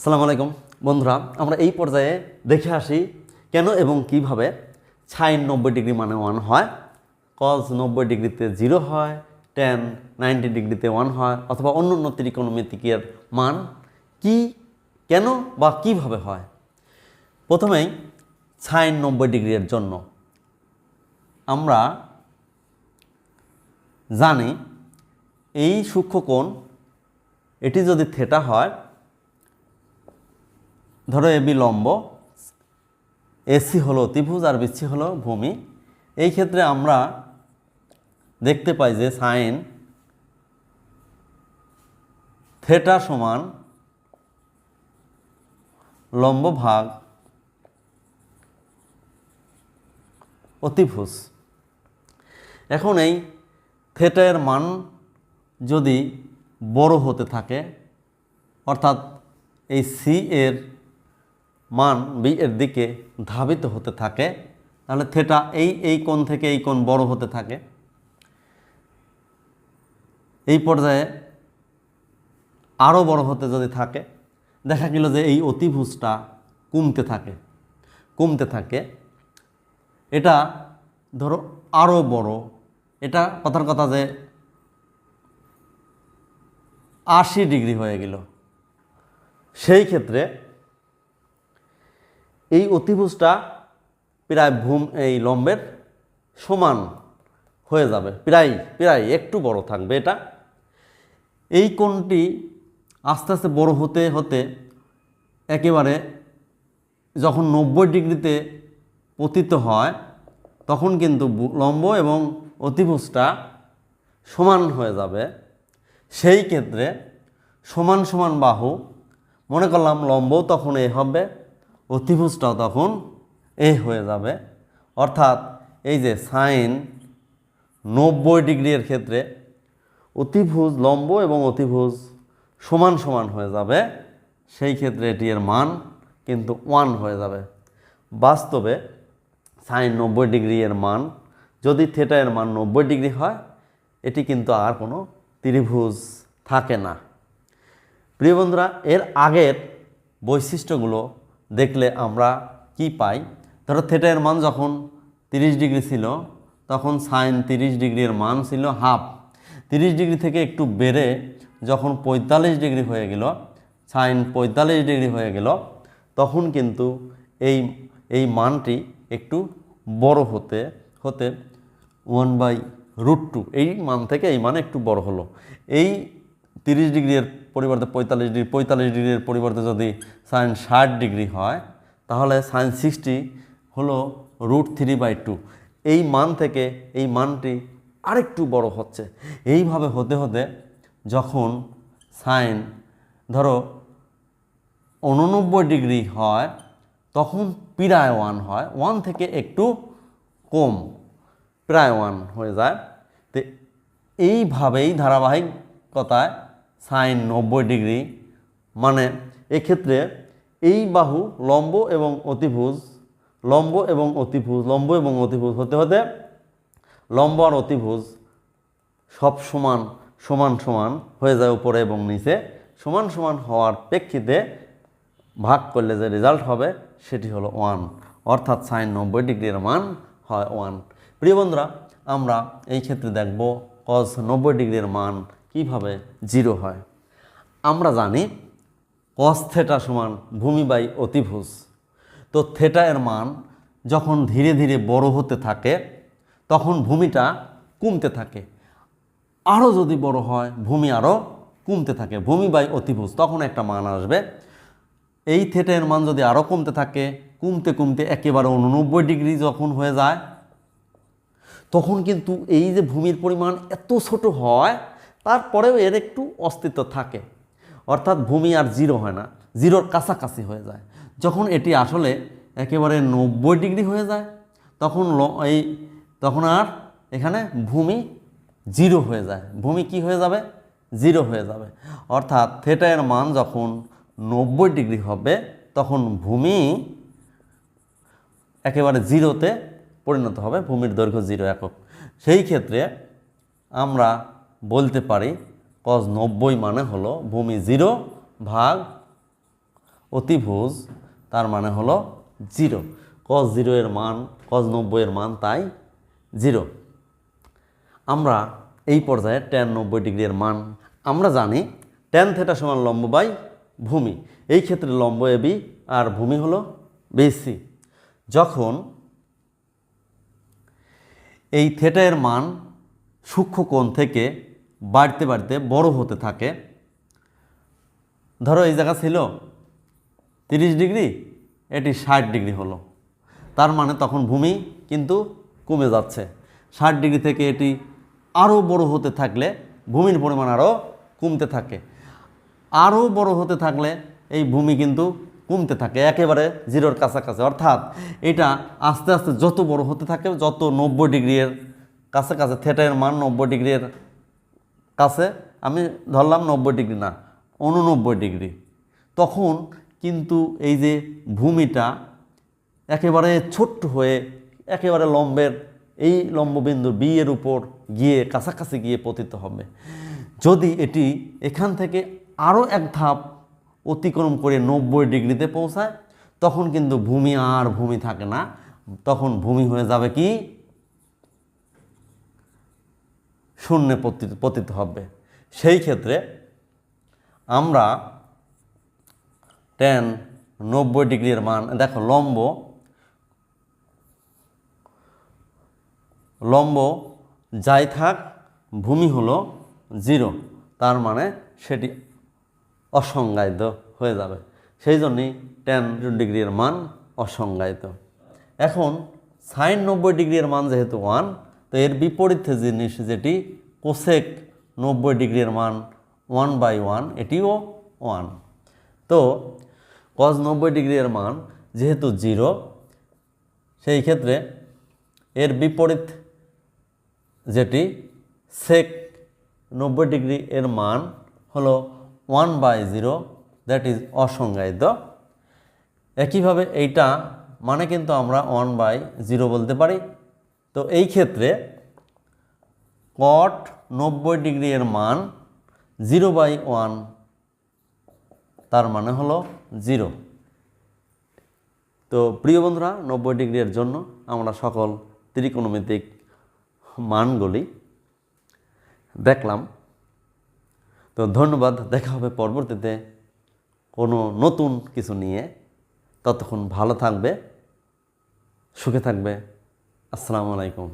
আসসালামু আলাইকুম বন্ধুরা, আমরা এই পর্যায়ে দেখে আসি কেন এবং কিভাবে সাইন 90 ডিগ্রি মানে 1 হয়, কজ 90 ডিগ্রিতে 0 হয়, ট্যান 90 ডিগ্রিতে 1 হয়, অথবা অন্য অন্য ত্রিকোণমিতিকের মান কি, কেন বা কিভাবে হয়। প্রথমেই সাইন 90 ডিগ্রির জন্য আমরা জানি এই সূক্ষ্মকোণ এটি যদি থেটা হয়, ধরো এবি লম্ব, এসি হলো অতিভুজ আর বিসি হলো ভূমি। এই ক্ষেত্রে আমরা দেখতে পাই যে সাইন থেটা সমান লম্ব ভাগ অতিভুজ। এখন এই থেটা এর মান যদি বড় হতে থাকে, অর্থাৎ এই সি এর মান বি এর দিকে ধাবিত হতে থাকে, তাহলে থেটা এই কোণ থেকে এই কোণ বড় হতে থাকে। এই পর্যায়ে আরও বড় হতে যদি থাকে, দেখা গেল যে এই অতিভুজটা কমতে থাকে। এটা ধরো আরও বড়, এটা কথার কথা যে 80 ডিগ্রি হয়ে গেল। সেই ক্ষেত্রে এই অতিভুজটা প্রায় এই লম্বের সমান হয়ে যাবে, প্রায় একটু বড় থাকবে এটা। এই কোণটি আস্তে আস্তে বড় হতে হতে একেবারে যখন 90 ডিগ্রিতে পতিত হয়, তখন কিন্তু লম্ব এবং অতিভুজটা সমান হয়ে যাবে। সেই ক্ষেত্রে সমান সমান বাহু, মনে করলাম লম্বও তখন এ হবে, অতিভুজটাও তখন এ হয়ে যাবে। অর্থাৎ এই যে সাইন 90 ডিগ্রির ক্ষেত্রে অতিভুজ, লম্ব এবং অতিভুজ সমান সমান হয়ে যাবে। সেই ক্ষেত্রে এটি এর মান কিন্তু 1 হয়ে যাবে। বাস্তবে সাইন 90 ডিগ্রি এর মান যদি থেটা এর মান 90 ডিগ্রি হয়, এটি কিন্তু আর কোনো ত্রিভুজ থাকে না। প্রিয় বন্ধুরা, এর আগের বৈশিষ্ট্যগুলো দেখলে আমরা কি পাই। ধরো থেটা এর মান যখন 30 ডিগ্রি ছিল, তখন সাইন 30 ডিগ্রির মান ছিল হাফ। 30 ডিগ্রি থেকে একটু বেড়ে যখন 45 ডিগ্রি হয়ে গেল, সাইন 45 ডিগ্রি হয়ে গেল, তখন কিন্তু এই মানটি একটু বড় হতে 1/√2 এই মান থেকে এই মান একটু বড় হলো। এই 30 ডিগ্রির পরিবর্তে 45 ডিগ্রির পরিবর্তে যদি সাইন 60 ডিগ্রি হয়, তাহলে সাইন 60 হলো √3/2। এই মান থেকে এই মানটি আরেকটু বড় হচ্ছে। এইভাবে হতে হতে যখন সাইন ধরো 89 ডিগ্রি হয়, তখন প্রায় 1 হয়, 1 থেকে একটু কম, প্রায় 1 হয়ে যায়। তো এইভাবেই ধারাবাহিকতায় সাইন 90 ডিগ্রি মানে এক্ষেত্রে এই বাহু লম্ব এবং অতিভুজ হতে হতে লম্ব আর অতিভুজ সব সমান হয়ে যায়, উপরে এবং নিচে সমান সমান হওয়ার প্রেক্ষিতে ভাগ করলে যে রেজাল্ট হবে সেটি হলো 1, অর্থাৎ সাইন 90 ডিগ্রির মান হয় 1। প্রিয় বন্ধুরা, আমরা এই ক্ষেত্রে দেখব কজ 90 ডিগ্রির মান কিভাবে 0 হয়। আমরা জানি কস থেটা সমান ভূমি বাই অতিভুজ। তো থেটা এর মান যখন ধীরে ধীরে বড় হতে থাকে, তখন ভূমিটা কমতে থাকে। আরও যদি বড় হয়, ভূমি আরও কমতে থাকে, ভূমি বাই অতিভুজ, তখন একটা মান আসবে। এই থেটা এর মান যদি আরও কমতে থাকে, কমতে একেবারে 89 ডিগ্রি যখন হয়ে যায়, তখন কিন্তু এই যে ভূমির পরিমাণ এত ছোট হয়, তারপরেও এর একটু অস্তিত্ব থাকে। অর্থাৎ ভূমি আর 0 হয় না, 0-র কাছাকাছি হয়ে যায়। যখন এটি আসলে একেবারে 90 ডিগ্রি হয়ে যায়, তখন আর এখানে ভূমি 0 হয়ে যায়। ভূমি কি হয়ে যাবে? 0 হয়ে যাবে। অর্থাৎ থেটা এর মান যখন 90 ডিগ্রি হবে, তখন ভূমি একেবারে 0-তে পরিণত হবে, ভূমির দৈর্ঘ্য 0 একক। সেই ক্ষেত্রে আমরা বলতে পারি cos 90 মানে হলো ভূমি 0 ভাগ অতিভুজ, তার মানে হলো 0। cos 0 এর মান, cos 90 এর মান তাই 0। আমরা এই পর্যায়ে tan 90 ডিগ্রি এর মান আমরা জানি tan থিটা সমান লম্ব বাই ভূমি। এই ক্ষেত্রে লম্ব AB আর ভূমি হলো BC। যখন এই থিটা এর মান সূক্ষ্ম কোণ থেকে বাড়তে বাড়তে বড় হতে থাকে, ধরো এই জায়গা ছিল 30 ডিগ্রি, এটি 60 ডিগ্রি হলো, তার মানে তখন ভূমি কিন্তু কমে যাচ্ছে। 60 ডিগ্রি থেকে এটি আরও বড় হতে থাকলে ভূমির পরিমাণ আরও কমতে থাকে, আরও বড় হতে থাকলে এই ভূমি কিন্তু কমতে থাকে একেবারে 0-র কাছাকাছি। অর্থাৎ এটা আস্তে আস্তে যত বড় হতে থাকে, যত 90 ডিগ্রির কাছাকাছি, থিটা এর মান 90 ডিগ্রির কাছে, আমি ধরলাম 90 ডিগ্রি না 89 ডিগ্রি, তখন কিন্তু এই যে ভূমিটা একেবারে ছোট্ট হয়ে একেবারে লম্বের এই লম্ববিন্দু বি এর উপর গিয়ে কাছাকাছি গিয়ে পতিত হবে। যদি এটি এখান থেকে আরও এক ধাপ অতিক্রম করে 90 ডিগ্রিতে পৌঁছায়, তখন কিন্তু ভূমি আর ভূমি থাকে না, তখন ভূমি হয়ে যাবে কি শূন্যে পতিত হবে। সেই ক্ষেত্রে আমরা tan 90 ডিগ্রির মান, দেখো লম্ব যাই থাক ভূমি হলো 0, তার মানে সেটি অসংজ্ঞায়িত হয়ে যাবে। সেই জন্যই tan ডিগ্রির মান অসংজ্ঞায়িত। এখন sin 90 ডিগ্রির মান যেহেতু 1, তো এর বিপরীত জিনিস যেটি কোসেক 90 ডিগ্রির মান 1/1, এটিও 1। তো cos 90 ডিগ্রির মান যেহেতু 0, সেই ক্ষেত্রে এর বিপরীত যেটি sec 90 ডিগ্রি এর মান হলো 1/0, দ্যাট ইজ অসংজ্ঞায়িত। একইভাবে এইটা মানে কিন্তু আমরা 1/0 বলতে পারি। তো এই ক্ষেত্রে cot 90 ডিগ্রি এর মান 0/1, তার মানে হলো 0। তো প্রিয় বন্ধুরা, 90 ডিগ্রির জন্য আমরা সকল ত্রিকোণমিতিক মানগুলি দেখলাম। তো ধন্যবাদ, দেখা হবে পরবর্তীতে কোনো নতুন কিছু নিয়ে। ততক্ষণ ভালো থাকবে, সুখে থাকবে। আসসালামু আলাইকুম।